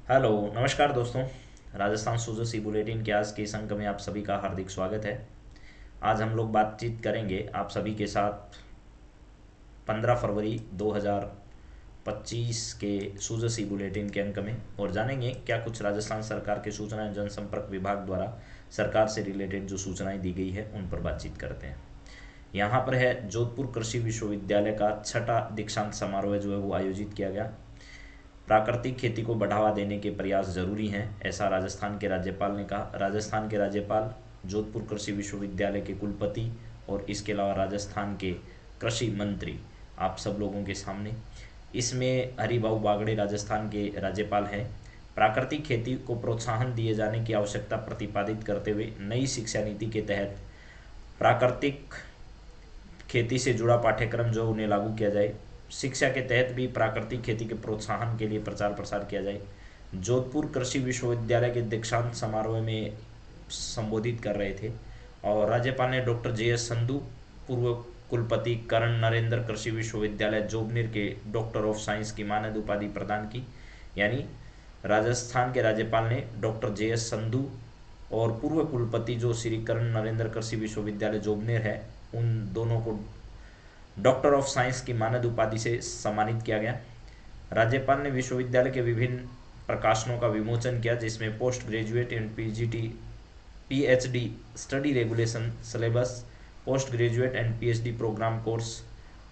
Hello नमस्कार दोस्तों। राजस्थान सूजो सी bulletin के आज के इस अंक में आप सभी का हार्दिक स्वागत है। आज हम लोग बातचीत करेंगे आप सभी के साथ 15 फरवरी 2025 के सूजो सी बुलेटिन के अंक में और जानेंगे क्या कुछ राजस्थान सरकार के सूचना एवं जनसंपर्क विभाग द्वारा सरकार से रिलेटेड जो सूचनाएं दी गई है उन पर बातचीत करते हैं। यहाँ पर है जोधपुर कृषि विश्वविद्यालय का छठा दीक्षांत समारोह जो है वो आयोजित किया गया। प्राकृतिक खेती को बढ़ावा देने के प्रयास जरूरी हैं, ऐसा राजस्थान के राज्यपाल ने कहा। राजस्थान के राज्यपाल जोधपुर कृषि विश्वविद्यालय के कुलपति और इसके अलावा राजस्थान के कृषि मंत्री आप सब लोगों के सामने। इसमें हरिभाऊ बागड़े राजस्थान के राज्यपाल हैं। प्राकृतिक खेती को प्रोत्साहन दिए जाने की आवश्यकता प्रतिपादित करते हुए नई शिक्षा नीति के तहत प्राकृतिक खेती से जुड़ा पाठ्यक्रम जो उन्हें लागू किया जाए। शिक्षा के तहत भी प्राकृतिक खेती के प्रोत्साहन के लिए प्रचार प्रसार किया जाए। जोधपुर कृषि विश्वविद्यालय के दीक्षांत समारोह में संबोधित कर रहे थे और राज्यपाल ने डॉक्टर जे.एस. संधू, पूर्व कुलपति कर्ण नरेंद्र कृषि विश्वविद्यालय जोबनेर के डॉक्टर ऑफ साइंस की मानद उपाधि प्रदान की। यानी राजस्थान के राज्यपाल ने डॉक्टर जे.एस. संधू और पूर्व कुलपति जो श्री कर्ण नरेंद्र कृषि विश्वविद्यालय जोबनेर है उन दोनों को डॉक्टर ऑफ साइंस की मानद उपाधि से सम्मानित किया गया। राज्यपाल ने विश्वविद्यालय के विभिन्न प्रकाशनों का विमोचन किया जिसमें post graduate and PhD study regulation syllabus, post graduate and PhD programme course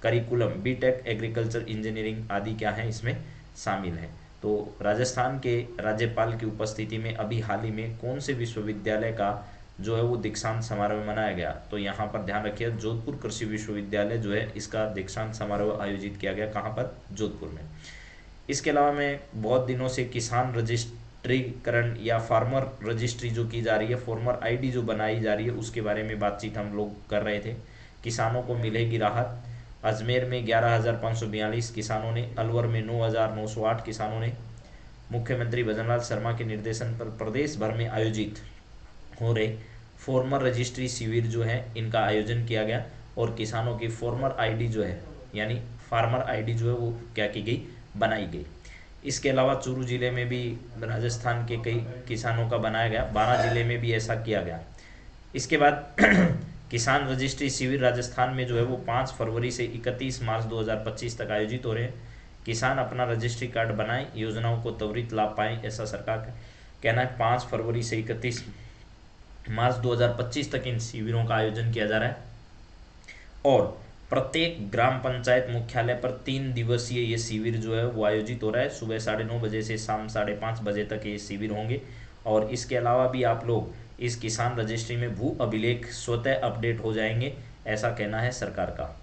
curriculum, BTech agriculture engineering आदि क्या है इसमें शामिल है। तो राजस्थान के राज्यपाल की उपस्थिति में अभी हाल ही में कौन से विश्वविद्यालय का जो है वो दीक्षांत समारोह मनाया गया, तो यहाँ पर ध्यान रखिए जोधपुर कृषि विश्वविद्यालय जो है इसका दीक्षांत समारोह आयोजित किया गया। कहाँ पर? जोधपुर में। इसके अलावा मैं बहुत दिनों से किसान रजिस्ट्रीकरण या फार्मर रजिस्ट्री जो की जा रही है, फार्मर आईडी जो बनाई जा रही है उसके बारे में बातचीत हम लोग कर रहे थे। किसानों को मिलेगी राहत। अजमेर में 11,542 किसानों ने, अलवर में 9,908 किसानों ने मुख्यमंत्री भजनलाल शर्मा के निर्देशन पर प्रदेश भर में आयोजित हो रहे फॉर्मर रजिस्ट्री शिविर जो है इनका आयोजन किया गया और किसानों की फॉर्मर आईडी जो है यानी फार्मर आईडी जो है वो क्या की गई, बनाई गई। इसके अलावा चूरू जिले में भी राजस्थान के कई किसानों का बनाया गया, 12 जिले में भी ऐसा किया गया। इसके बाद किसान रजिस्ट्री शिविर राजस्थान में जो है वो 5 फरवरी से 31 मार्च 2025 तक आयोजित हो रहे हैं। किसान अपना रजिस्ट्री कार्ड बनाएं, योजनाओं को त्वरित लाभ पाएं, ऐसा सरकार का कहना है। 5 फरवरी से 31 मार्च 2025 तक इन शिविरों का आयोजन किया जा रहा है और प्रत्येक ग्राम पंचायत मुख्यालय पर 3 दिवसीय ये शिविर जो है वो आयोजित हो रहा है। सुबह 9:30 बजे से शाम 5:30 बजे तक ये शिविर होंगे और इसके अलावा भी आप लोग इस किसान रजिस्ट्री में भू अभिलेख स्वतः अपडेट हो जाएंगे, ऐसा कहना है सरकार का।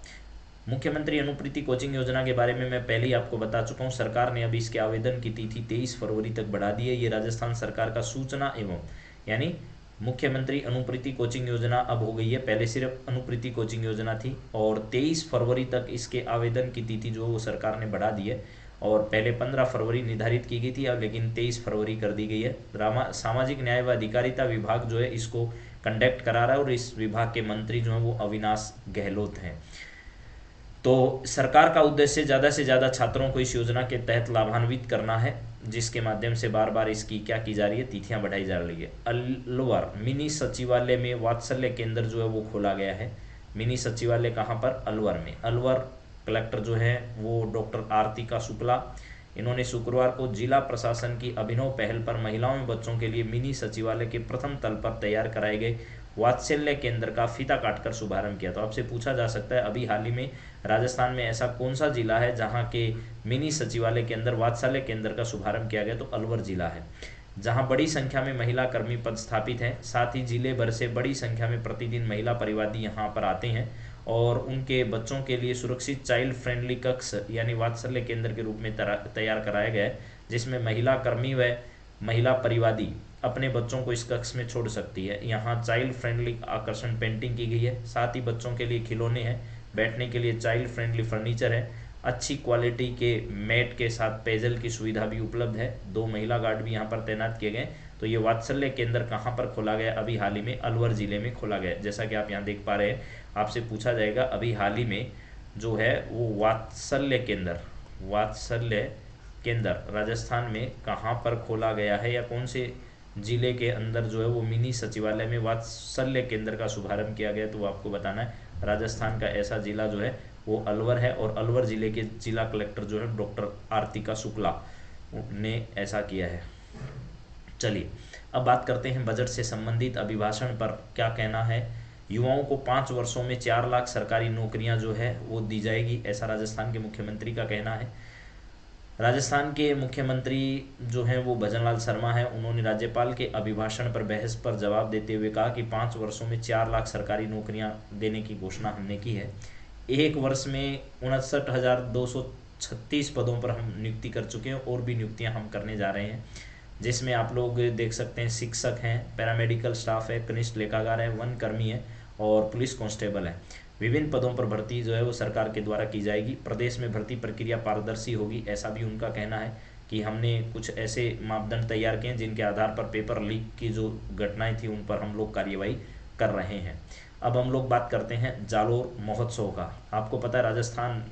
मुख्यमंत्री अनुप्रीति कोचिंग योजना के बारे में मैं पहले ही आपको बता चुका हूँ। सरकार ने अभी इसके आवेदन की तिथि 23 फरवरी तक बढ़ा दी है। ये राजस्थान सरकार का सूचना एवं यानी मुख्यमंत्री अनुप्रीति कोचिंग योजना अब हो गई है, पहले सिर्फ अनुप्रीति कोचिंग योजना थी और 23 फरवरी तक इसके आवेदन की तिथि जो वो सरकार ने बढ़ा दी है और पहले 15 फरवरी निर्धारित की गई थी, अब लेकिन 23 फरवरी कर दी गई है। सामाजिक न्याय व अधिकारिता विभाग जो है इसको कंडक्ट करा रहा है और इस विभाग के मंत्री जो हैं वो अविनाश गहलोत हैं। तो सरकार का उद्देश्य ज़्यादा से ज़्यादा छात्रों को इस योजना के तहत लाभान्वित करना है, जिसके माध्यम से बार बार इसकी क्या की जा रही है, तिथियां बढ़ाई जा रही है। अलवर मिनी सचिवालय में वात्सल्य केंद्र जो है वो खोला गया है। मिनी सचिवालय कहाँ पर? अलवर में। अलवर कलेक्टर जो है वो डॉक्टर आरतिका शुक्ला, इन्होंने शुक्रवार को जिला प्रशासन की अभिनव पहल पर महिलाओं एवं बच्चों के लिए मिनी सचिवालय के प्रथम तल पर तैयार कराए गए वात्सल्य केंद्र का फीता काटकर शुभारंभ किया। तो आपसे पूछा जा सकता है अभी हाल ही में राजस्थान में ऐसा कौन सा जिला है जहां के मिनी सचिवालय के अंदर वात्सल्य केंद्र का शुभारंभ किया गया, तो अलवर जिला है, जहां बड़ी संख्या में महिला कर्मी पद स्थापित हैं। साथ ही जिले भर से बड़ी संख्या में प्रतिदिन महिला परिवादी यहां पर आते हैं और उनके बच्चों के लिए सुरक्षित चाइल्ड फ्रेंडली कक्ष यानी वात्सल्य केंद्र के रूप में तैयार कराया गया है, जिसमें महिला कर्मी व महिला परिवादी अपने बच्चों को इस कक्ष में छोड़ सकती है। यहाँ चाइल्ड फ्रेंडली आकर्षण पेंटिंग की गई है, साथ ही बच्चों के लिए खिलौने हैं, बैठने के लिए चाइल्ड फ्रेंडली फर्नीचर है, अच्छी क्वालिटी के मैट के साथ पेयजल की सुविधा भी उपलब्ध है। 2 महिला गार्ड भी यहाँ पर तैनात किए गए। तो ये वात्सल्य केंद्र कहाँ पर खोला गया? अभी हाल ही में अलवर जिले में खोला गया। जैसा कि आप यहाँ देख पा रहे हैं, आपसे पूछा जाएगा अभी हाल ही में जो है वो वात्सल्य केंद्र राजस्थान में कहाँ पर खोला गया है या कौन से जिले के अंदर जो है वो मिनी सचिवालय में वात्सल्य केंद्र का शुभारंभ किया गया, तो वो आपको बताना है। राजस्थान का ऐसा जिला जो है वो अलवर है और अलवर जिले के जिला कलेक्टर जो है डॉक्टर आरतिका शुक्ला ने ऐसा किया है। चलिए अब बात करते हैं बजट से संबंधित अभिभाषण पर क्या कहना है। युवाओं को 5 वर्षों में 4 लाख सरकारी नौकरियां जो है वो दी जाएगी, ऐसा राजस्थान के मुख्यमंत्री का कहना है। राजस्थान के मुख्यमंत्री जो हैं वो भजनलाल शर्मा हैं, उन्होंने राज्यपाल के अभिभाषण पर बहस पर जवाब देते हुए कहा कि 5 वर्षों में 4 लाख सरकारी नौकरियां देने की घोषणा हमने की है। एक वर्ष में 59,236 पदों पर हम नियुक्ति कर चुके हैं और भी नियुक्तियां हम करने जा रहे हैं, जिसमें आप लोग देख सकते हैं शिक्षक हैं, पैरामेडिकल स्टाफ है, कनिष्ठ लेखाकार है, वन कर्मी है और पुलिस कांस्टेबल है। विभिन्न पदों पर भर्ती जो है वो सरकार के द्वारा की जाएगी। प्रदेश में भर्ती प्रक्रिया पारदर्शी होगी, ऐसा भी उनका कहना है कि हमने कुछ ऐसे मापदंड तैयार किए हैं जिनके आधार पर पेपर लीक की जो घटनाएं थी उन पर हम लोग कार्यवाही कर रहे हैं। अब हम लोग बात करते हैं जालोर महोत्सव का। आपको पता है राजस्थान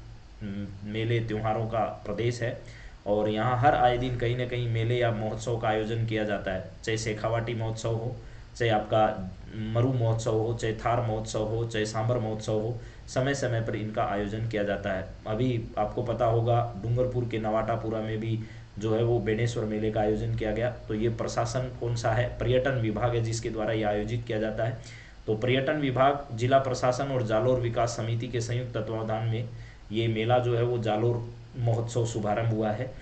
मेले त्योहारों का प्रदेश है और यहाँ हर आए दिन कहीं ना कहीं मेले या महोत्सव का आयोजन किया जाता है, चाहे शेखावाटी महोत्सव हो, चाहे आपका मरु महोत्सव हो, चाहे थार महोत्सव हो, चाहे सांबर महोत्सव हो, समय समय पर इनका आयोजन किया जाता है। अभी आपको पता होगा डूंगरपुर के नवाटापुरा में भी जो है वो बेणेश्वर मेले का आयोजन किया गया। तो ये प्रशासन कौन सा है, पर्यटन विभाग है जिसके द्वारा ये आयोजित किया जाता है। तो पर्यटन विभाग, जिला प्रशासन और जालोर विकास समिति के संयुक्त तत्वावधान में ये मेला जो है वो जालोर महोत्सव शुभारंभ हुआ है।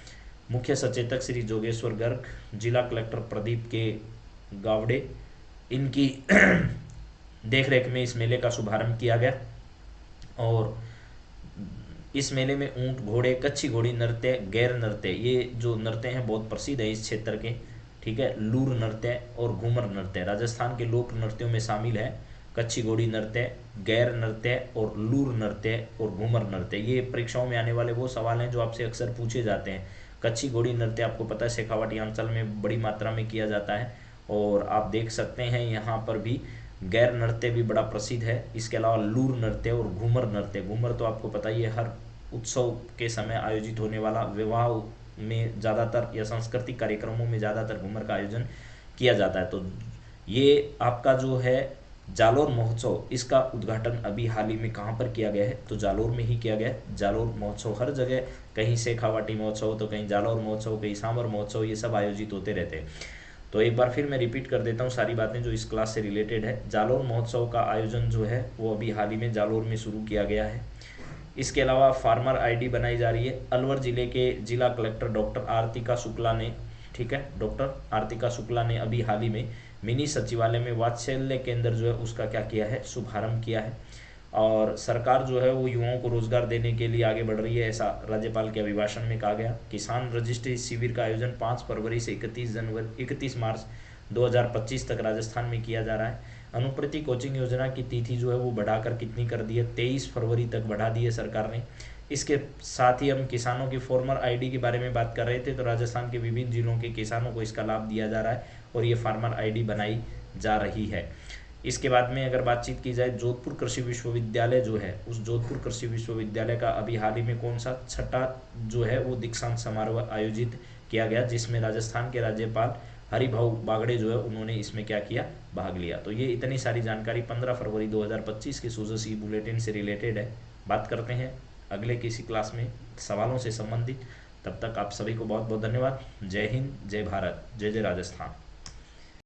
मुख्य सचेतक श्री जोगेश्वर गर्ग, जिला कलेक्टर प्रदीप के गावड़े, इनकी देखरेख में इस मेले का शुभारंभ किया गया। और इस मेले में ऊंट, घोड़े, कच्छी घोड़ी नृत्य, गैर नृत्य, ये जो नृत्य हैं बहुत प्रसिद्ध है इस क्षेत्र के, ठीक है। लूर नृत्य और घूमर नृत्य राजस्थान के लोक नृत्यों में शामिल है। कच्छी घोड़ी नृत्य, गैर नृत्य और लूर नृत्य और घूमर नृत्य, ये परीक्षाओं में आने वाले वो सवाल हैं जो आपसे अक्सर पूछे जाते हैं। कच्छी घोड़ी नृत्य आपको पता है शेखावाटी अंचल में बड़ी मात्रा में किया जाता है और आप देख सकते हैं यहाँ पर भी गैर नृत्य भी बड़ा प्रसिद्ध है। इसके अलावा लूर नृत्य और घूमर नृत्य, घूमर तो आपको पता ही है हर उत्सव के समय आयोजित होने वाला, विवाह में ज़्यादातर या सांस्कृतिक कार्यक्रमों में ज़्यादातर घूमर का आयोजन किया जाता है। तो ये आपका जो है जालोर महोत्सव, इसका उद्घाटन अभी हाल ही में कहाँ पर किया गया है, तो जालोर में ही किया गया है। जालोर महोत्सव हर जगह, कहीं शेखावाटी महोत्सव तो कहीं जालोर महोत्सव, कहीं सांबर महोत्सव, ये सब आयोजित होते रहते हैं। तो एक बार फिर मैं रिपीट कर देता हूँ सारी बातें जो इस क्लास से रिलेटेड है। जालोर महोत्सव का आयोजन जो है वो अभी हाल ही में जालोर में शुरू किया गया है। इसके अलावा फार्मर आईडी बनाई जा रही है। अलवर जिले के जिला कलेक्टर डॉक्टर आरतिका शुक्ला ने, ठीक है, डॉक्टर आरतिका शुक्ला ने अभी हाल ही में मिनी सचिवालय में वात्सल्य केंद्र जो है उसका क्या किया है, शुभारंभ किया है। और सरकार जो है वो युवाओं को रोजगार देने के लिए आगे बढ़ रही है, ऐसा राज्यपाल के अभिभाषण में कहा गया। किसान रजिस्ट्री शिविर का आयोजन 5 फरवरी से 31 मार्च 2025 तक राजस्थान में किया जा रहा है। अनुप्रति कोचिंग योजना की तिथि जो है वो बढ़ाकर कितनी कर दी है, 23 फरवरी तक बढ़ा दी है सरकार ने। इसके साथ ही हम किसानों की फार्मर आईडी के बारे में बात कर रहे थे, तो राजस्थान के विभिन्न जिलों के किसानों को इसका लाभ दिया जा रहा है और ये फार्मर आईडी बनाई जा रही है। इसके बाद में अगर बातचीत की जाए जोधपुर कृषि विश्वविद्यालय जो है, उस जोधपुर कृषि विश्वविद्यालय का अभी हाल ही में कौन सा छठा जो है वो दीक्षांत समारोह आयोजित किया गया, जिसमें राजस्थान के राज्यपाल हरिभाऊ बागड़े जो है उन्होंने इसमें क्या किया, भाग लिया। तो ये इतनी सारी जानकारी 15 फरवरी 2025 के सूजसी बुलेटिन से रिलेटेड है। बात करते हैं अगले किसी क्लास में सवालों से संबंधित। तब तक आप सभी को बहुत बहुत धन्यवाद। जय हिंद, जय भारत, जय जय राजस्थान।